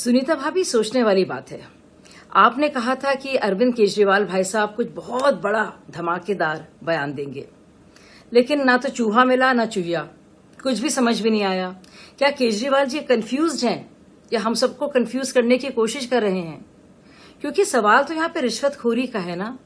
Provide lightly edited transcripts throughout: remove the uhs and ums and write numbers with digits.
सुनीता भाभी, सोचने वाली बात है। आपने कहा था कि अरविंद केजरीवाल भाई साहब कुछ बहुत बड़ा धमाकेदार बयान देंगे, लेकिन ना तो चूहा मिला ना चूहिया, कुछ भी समझ में नहीं आया। क्या केजरीवाल जी कंफ्यूज्ड हैं या हम सबको कंफ्यूज करने की कोशिश कर रहे हैं? क्योंकि सवाल तो यहाँ पे रिश्वतखोरी का है ना,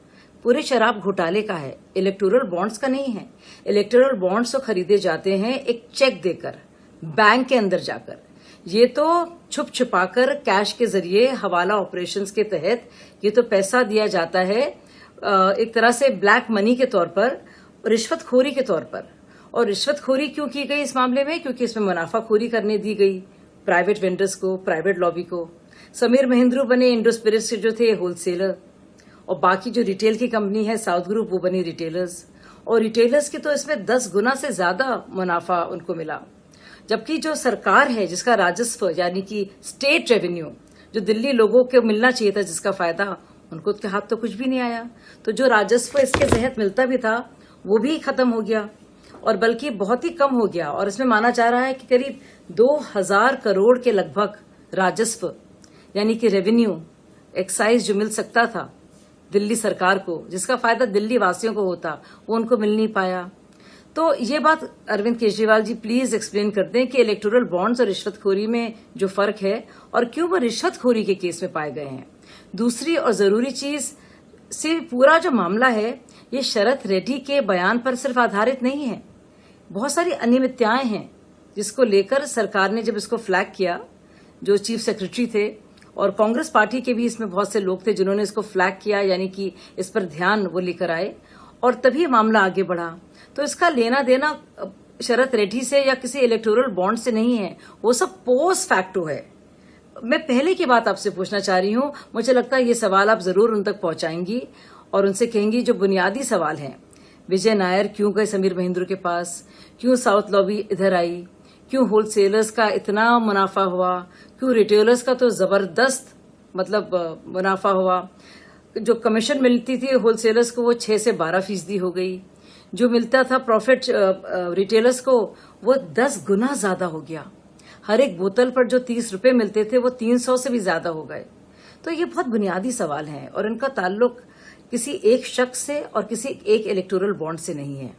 पूरे शराब घोटाले का है, इलेक्टोरल बॉन्ड्स का नहीं है। इलेक्टोरल बॉन्ड्स तो खरीदे जाते हैं एक चेक देकर, बैंक के अंदर जाकर। ये तो छुप छुपाकर कैश के जरिए हवाला ऑपरेशंस के तहत ये तो पैसा दिया जाता है, एक तरह से ब्लैक मनी के तौर पर, रिश्वतखोरी के तौर पर। और रिश्वतखोरी क्यों की गई इस मामले में? क्योंकि इसमें मुनाफाखोरी करने दी गई प्राइवेट वेंडर्स को, प्राइवेट लॉबी को। समीर महेंद्रू बने इंडो स्पिरिट्स के जो थे होलसेलर, और बाकी जो रिटेल की कंपनी है साउथ ग्रुप, वो बनी रिटेलर्स। और रिटेलर्स की तो इसमें 10 गुना से ज्यादा मुनाफा उनको मिला। जबकि जो सरकार है जिसका राजस्व यानी कि स्टेट रेवेन्यू जो दिल्ली लोगों को मिलना चाहिए था, जिसका फायदा उनको के हाथ तो कुछ भी नहीं आया। तो जो राजस्व इसके तहत मिलता भी था वो भी खत्म हो गया, और बल्कि बहुत ही कम हो गया। और इसमें माना जा रहा है कि करीब 2000 करोड़ के लगभग राजस्व यानी कि रेवेन्यू, एक्साइज जो मिल सकता था दिल्ली सरकार को, जिसका फायदा दिल्ली वासियों को होता, वो उनको मिल नहीं पाया। तो ये बात अरविंद केजरीवाल जी प्लीज एक्सप्लेन कर दें कि इलेक्टोरल बॉन्ड्स और रिश्वतखोरी में जो फर्क है और क्यों वो रिश्वतखोरी के केस में पाए गए हैं। दूसरी और जरूरी चीज से पूरा जो मामला है ये शरद रेड्डी के बयान पर सिर्फ आधारित नहीं है, बहुत सारी अनियमितताएं हैं जिसको लेकर सरकार ने जब इसको फ्लैग किया, जो चीफ सेक्रेटरी थे और कांग्रेस पार्टी के भी इसमें बहुत से लोग थे जिन्होंने इसको फ्लैग किया, यानी कि इस पर ध्यान वो लेकर आए, और तभी मामला आगे बढ़ा। तो इसका लेना देना शरद रेड्डी से या किसी इलेक्टोरल बॉन्ड से नहीं है, वो सब पोस्ट फैक्टो है। मैं पहले की बात आपसे पूछना चाह रही हूं, मुझे लगता है ये सवाल आप जरूर उन तक पहुंचाएंगी और उनसे कहेंगी जो बुनियादी सवाल हैं। विजय नायर क्यों गए समीर महेंद्रू के पास? क्यों साउथ लॉबी इधर आई? क्यों होलसेलर्स का इतना मुनाफा हुआ? क्यों रिटेलर्स का तो जबरदस्त मुनाफा हुआ? जो कमीशन मिलती थी होलसेलर्स को वो 6 से 12% हो गई। जो मिलता था प्रॉफिट रिटेलर्स को वो 10 गुना ज्यादा हो गया। हर एक बोतल पर जो 30 रुपए मिलते थे वो 300 से भी ज्यादा हो गए। तो ये बहुत बुनियादी सवाल हैं और इनका ताल्लुक किसी एक शख्स से और किसी एक इलेक्टोरल बॉन्ड से नहीं है।